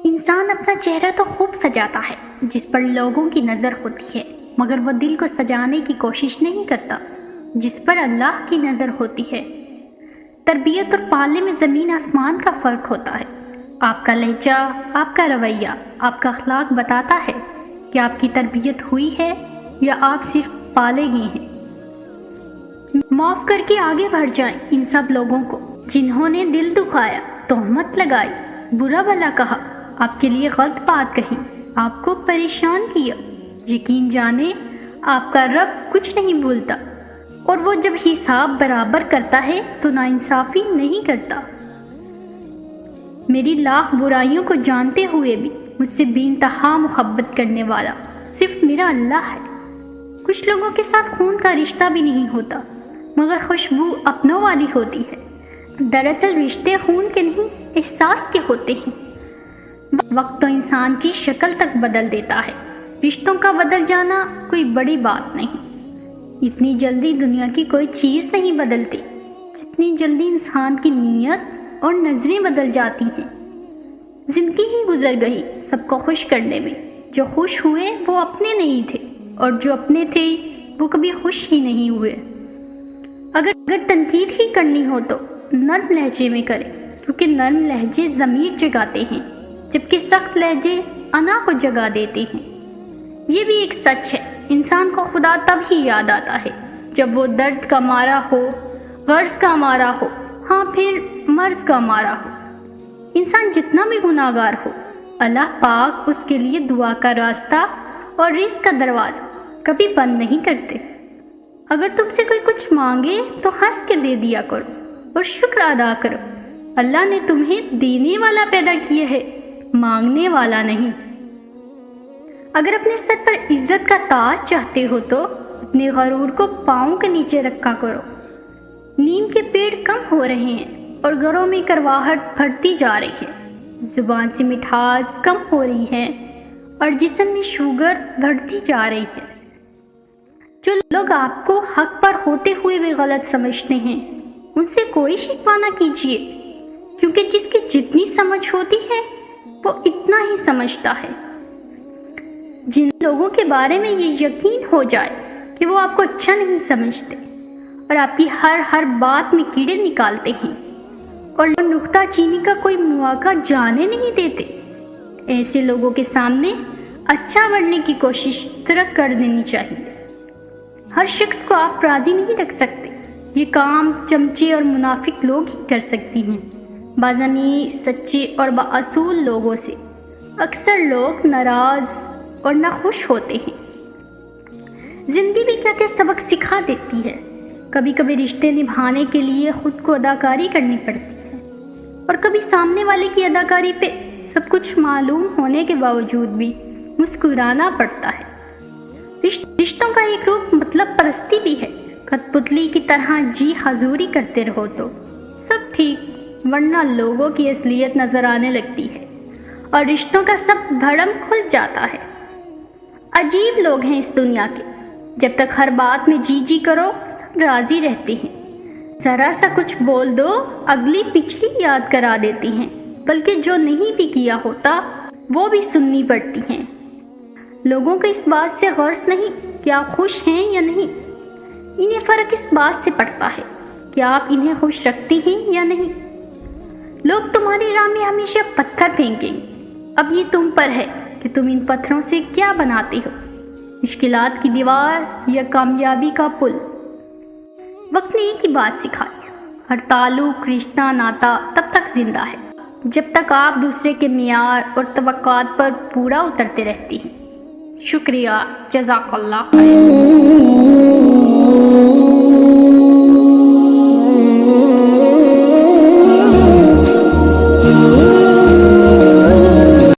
انسان اپنا چہرہ تو خوب سجاتا ہے جس پر لوگوں کی نظر ہوتی ہے، مگر وہ دل کو سجانے کی کوشش نہیں کرتا جس پر اللہ کی نظر ہوتی ہے۔ تربیت اور پالنے میں زمین آسمان کا فرق ہوتا ہے۔ آپ کا لہجہ، آپ کا رویہ، آپ کا اخلاق بتاتا ہے کہ آپ کی تربیت ہوئی ہے یا آپ صرف پالے گئے ہیں۔ معاف کر کے آگے بڑھ جائیں ان سب لوگوں کو جنہوں نے دل دکھایا، تہمت لگائی، برا بھلا کہا، آپ کے لیے غلط بات کہی، آپ کو پریشان کیا۔ یقین جانیں آپ کا رب کچھ نہیں بھولتا، اور وہ جب حساب برابر کرتا ہے تو ناانصافی نہیں کرتا۔ میری لاکھ برائیوں کو جانتے ہوئے بھی مجھ سے بے انتہا محبت کرنے والا صرف میرا اللہ ہے۔ کچھ لوگوں کے ساتھ خون کا رشتہ بھی نہیں ہوتا، مگر خوشبو اپنوں والی ہوتی ہے۔ دراصل رشتے خون کے نہیں، احساس کے ہوتے ہیں۔ وقت تو انسان کی شکل تک بدل دیتا ہے، رشتوں کا بدل جانا کوئی بڑی بات نہیں۔ اتنی جلدی دنیا کی کوئی چیز نہیں بدلتی جتنی جلدی انسان کی نیت اور نظریں بدل جاتی ہیں۔ زندگی ہی گزر گئی سب کو خوش کرنے میں، جو خوش ہوئے وہ اپنے نہیں تھے، اور جو اپنے تھے وہ کبھی خوش ہی نہیں ہوئے۔ اگر تنقید ہی کرنی ہو تو نرم لہجے میں کرے، کیونکہ نرم لہجے ضمیر جگاتے ہیں، جبکہ سخت لہجے انا کو جگا دیتے ہیں۔ یہ بھی ایک سچ ہے، انسان کو خدا تب ہی یاد آتا ہے جب وہ درد کا مارا ہو، غرض کا مارا ہو، ہاں پھر مرض کا مارا ہو۔ انسان جتنا بھی گناہ گار ہو، اللہ پاک اس کے لیے دعا کا راستہ اور رزق کا دروازہ کبھی بند نہیں کرتے۔ اگر تم سے کوئی کچھ مانگے تو ہنس کے دے دیا کرو اور شکر ادا کرو۔ اللہ نے تمہیں دینے والا پیدا کیا ہے، مانگنے والا نہیں۔ اگر اپنے سر پر عزت کا تاج چاہتے ہو تو اپنے غرور کو پاؤں کے نیچے رکھا کرو۔ نیم کے پیڑ کم ہو رہے ہیں اور گھروں میں کرواہٹ بڑھتی جا رہی ہے، زبان سے مٹھاس کم ہو رہی ہے اور جسم میں شوگر بڑھتی جا رہی ہے۔ جو لوگ آپ کو حق پر ہوتے ہوئے بھی غلط سمجھتے ہیں ان سے کوئی شکوہ نہ کیجیے، کیونکہ جس کی جتنی سمجھ ہوتی ہے وہ اتنا ہی سمجھتا ہے۔ جن لوگوں کے بارے میں یہ یقین ہو جائے کہ وہ آپ کو اچھا نہیں سمجھتے اور آپ کی ہر بات میں کیڑے نکالتے ہیں اور نکتہ چینی کا کوئی مواقع جانے نہیں دیتے، ایسے لوگوں کے سامنے اچھا بننے کی کوشش ترک کر دینی چاہیے۔ ہر شخص کو آپ راضی نہیں رکھ سکتے، یہ کام چمچے اور منافق لوگ ہی کر سکتی ہیں۔ باضمیر، سچے اور بااصول لوگوں سے اکثر لوگ ناراض اور ناخوش ہوتے ہیں۔ زندگی بھی کیا کیا سبق سکھا دیتی ہے۔ کبھی کبھی رشتے نبھانے کے لیے خود کو اداکاری کرنی پڑتی ہے، اور کبھی سامنے والے کی اداکاری پہ سب کچھ معلوم ہونے کے باوجود بھی مسکرانا پڑتا ہے۔ رشتوں کا ایک روپ مطلب پرستی بھی ہے۔ کٹ پتلی کی طرح جی حضوری کرتے رہو تو سب ٹھیک، ورنہ لوگوں کی اصلیت نظر آنے لگتی ہے اور رشتوں کا سب بھرم کھل جاتا ہے۔ عجیب لوگ ہیں اس دنیا کے، جب تک ہر بات میں جی جی کرو سب راضی رہتے ہیں، ذرا سا کچھ بول دو اگلی پچھلی یاد کرا دیتی ہیں، بلکہ جو نہیں بھی کیا ہوتا وہ بھی سننی پڑتی ہیں۔ لوگوں کو اس بات سے غرض نہیں کہ آپ خوش ہیں یا نہیں، انہیں فرق اس بات سے پڑتا ہے کہ آپ انہیں خوش رکھتی ہیں یا نہیں۔ لوگ تمہاری راہ میں ہمیشہ پتھر پھینکیں گے، اب یہ تم پر ہے کہ تم ان پتھروں سے کیا بناتے ہو، مشکلات کی دیوار یا کامیابی کا پل۔ وقت نے ایک ہی بات سکھائی، ہر تعلق، رشتہ، ناتا تب تک زندہ ہے جب تک آپ دوسرے کے معیار اور توقعات پر پورا اترتے رہتی ہیں۔ شکریہ، جزاک اللہ خیر۔